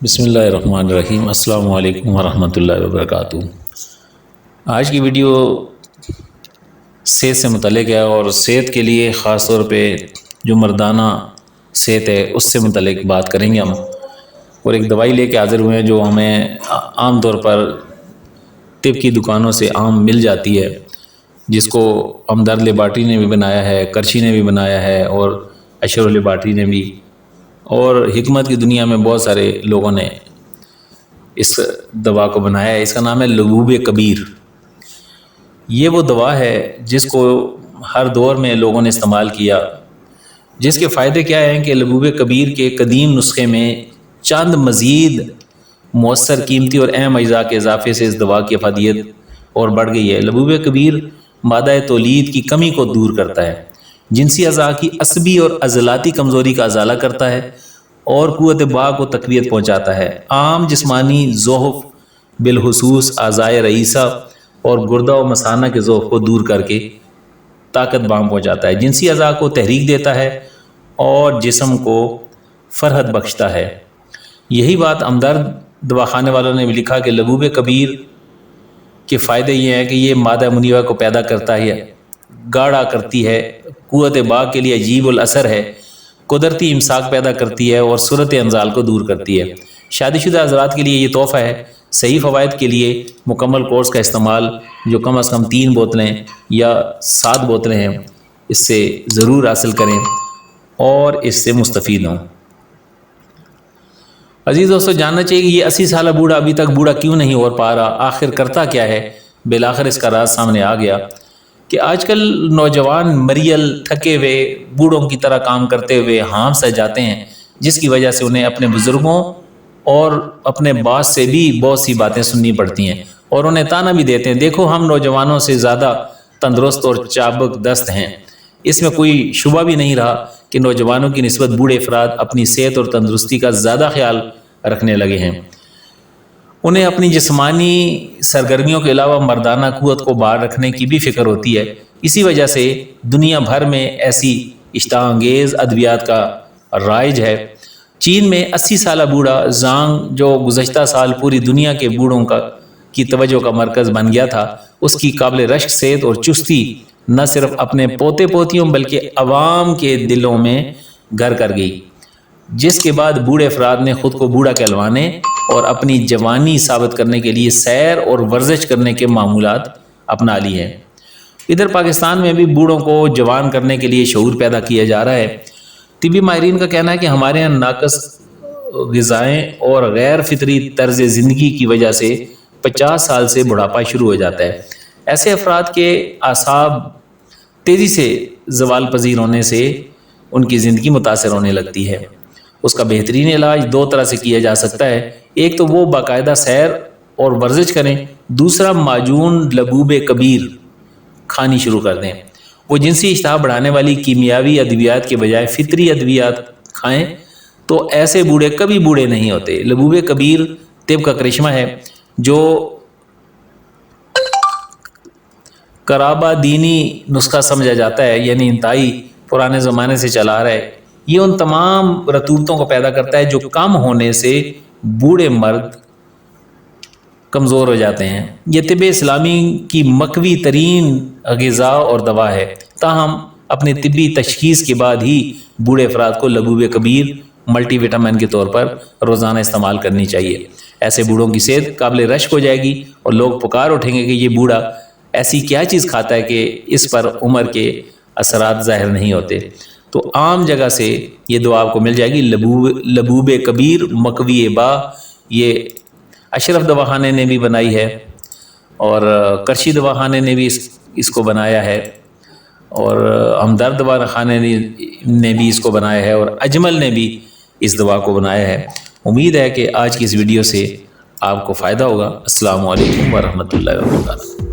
بسم اللہ الرحمن الرحیم۔ السلام علیکم ورحمۃ اللہ وبرکاتہ۔ آج کی ویڈیو صحت سے متعلق ہے، اور صحت کے لیے خاص طور پہ جو مردانہ صحت ہے اس سے متعلق بات کریں گے ہم، اور ایک دوائی لے کے حاضر ہوئے ہیں جو ہمیں عام طور پر طب کی دکانوں سے عام مل جاتی ہے، جس کو ہمدرد لیبارٹری نے بھی بنایا ہے، کرشی نے بھی بنایا ہے، اور اشرف لیبارٹری نے بھی، اور حکمت کی دنیا میں بہت سارے لوگوں نے اس دوا کو بنایا ہے۔ اس کا نام ہے لبوب کبیر۔ یہ وہ دوا ہے جس کو ہر دور میں لوگوں نے استعمال کیا، جس کے فائدے کیا ہیں کہ لبوب کبیر کے قدیم نسخے میں چند مزید مؤثر، قیمتی اور اہم اجزاء کے اضافے سے اس دوا کی افادیت اور بڑھ گئی ہے۔ لبوب کبیر مادہ تولید کی کمی کو دور کرتا ہے، جنسی اعضاء کی عصبی اور عضلاتی کمزوری کا ازالہ کرتا ہے، اور قوت باء کو تقویت پہنچاتا ہے۔ عام جسمانی ضعف بالخصوص اعضائے رئیسہ اور گردہ و مثانہ کے ضعف کو دور کر کے طاقت بام پہنچاتا ہے، جنسی اعضاء کو تحریک دیتا ہے اور جسم کو فرحت بخشتا ہے۔ یہی بات ہمدرد دواخانے والوں نے بھی لکھا کہ لبوب کبیر کے فائدے یہ ہیں کہ یہ مادہ منیوہ کو پیدا کرتا ہے، گاڑھا کرتی ہے، قوت باء کے لیے عجیب الاثر ہے، قدرتی امساک پیدا کرتی ہے اور صورت انزال کو دور کرتی ہے۔ شادی شدہ حضرات کے لیے یہ تحفہ ہے۔ صحیح فوائد کے لیے مکمل کورس کا استعمال، جو کم از کم 3 بوتلیں یا 7 بوتلیں ہیں، اس سے ضرور حاصل کریں اور اس سے مستفید ہوں۔ عزیز دوستو، جاننا چاہیے کہ یہ 80 سالہ بوڑھا ابھی تک بوڑھا کیوں نہیں ہو پا رہا، آخر کرتا کیا ہے؟ بالآخر اس کا راز سامنے آ گیا کہ آج کل نوجوان مریل، تھکے ہوئے بوڑھوں کی طرح کام کرتے ہوئے ہام سہ جاتے ہیں، جس کی وجہ سے انہیں اپنے بزرگوں اور اپنے باس سے بھی بہت سی باتیں سننی پڑتی ہیں، اور انہیں تانا بھی دیتے ہیں، دیکھو ہم نوجوانوں سے زیادہ تندرست اور چابک دست ہیں۔ اس میں کوئی شبہ بھی نہیں رہا کہ نوجوانوں کی نسبت بوڑھے افراد اپنی صحت اور تندرستی کا زیادہ خیال رکھنے لگے ہیں۔ انہیں اپنی جسمانی سرگرمیوں کے علاوہ مردانہ قوت کو باہر رکھنے کی بھی فکر ہوتی ہے۔ اسی وجہ سے دنیا بھر میں ایسی اشتہا انگیز ادویات کا رائج ہے۔ چین میں 80 سالہ بوڑھا زانگ، جو گزشتہ سال پوری دنیا کے بوڑھوں کی توجہ کا مرکز بن گیا تھا، اس کی قابل رشک صحت اور چستی نہ صرف اپنے پوتے پوتیوں بلکہ عوام کے دلوں میں گھر کر گئی، جس کے بعد بوڑھے افراد نے خود کو بوڑھا کہلوانے اور اپنی جوانی ثابت کرنے کے لیے سیر اور ورزش کرنے کے معمولات اپنا لی ہیں۔ ادھر پاکستان میں بھی بوڑھوں کو جوان کرنے کے لیے شعور پیدا کیا جا رہا ہے۔ طبی ماہرین کا کہنا ہے کہ ہمارے یہاں ناقص غذائیں اور غیر فطری طرز زندگی کی وجہ سے 50 سال سے بڑھاپا شروع ہو جاتا ہے۔ ایسے افراد کے اعصاب تیزی سے زوال پذیر ہونے سے ان کی زندگی متاثر ہونے لگتی ہے۔ اس کا بہترین علاج 2 طرح سے کیا جا سکتا ہے۔ ایک تو وہ باقاعدہ سیر اور ورزش کریں، دوسرا معجون لبوب کبیر کھانی شروع کر دیں۔ وہ جنسی اشتہا بڑھانے والی کیمیاوی ادویات کے بجائے فطری ادویات کھائیں تو ایسے بوڑھے کبھی بوڑھے نہیں ہوتے۔ لبوب کبیر طب کا کرشمہ ہے جو قرابہ دینی نسخہ سمجھا جاتا ہے، یعنی انتہائی پرانے زمانے سے چلا آ رہا ہے۔ یہ ان تمام رطوبتوں کو پیدا کرتا ہے جو کم ہونے سے بوڑھے مرد کمزور ہو جاتے ہیں۔ یہ طب اسلامی کی مقوی ترین غذا اور دوا ہے، تاہم اپنی طبی تشخیص کے بعد ہی بوڑھے افراد کو لبوب کبیر ملٹی وٹامن کے طور پر روزانہ استعمال کرنی چاہیے۔ ایسے بوڑھوں کی صحت قابل رشک ہو جائے گی اور لوگ پکار اٹھیں گے کہ یہ بوڑھا ایسی کیا چیز کھاتا ہے کہ اس پر عمر کے اثرات ظاہر نہیں ہوتے۔ تو عام جگہ سے یہ دعا آپ کو مل جائے گی، لبوب کبیر مقوی باء۔ یہ اشرف دواخانے نے بھی بنائی ہے، اور کرشی دواخانے نے بھی اس کو بنایا ہے، اور ہمدرد دواخانے نے بھی اس کو بنایا ہے، اور اجمل نے بھی اس دوا کو بنایا ہے۔ امید ہے کہ آج کی اس ویڈیو سے آپ کو فائدہ ہوگا۔ السلام علیکم ورحمۃ اللہ وبرکاتہ۔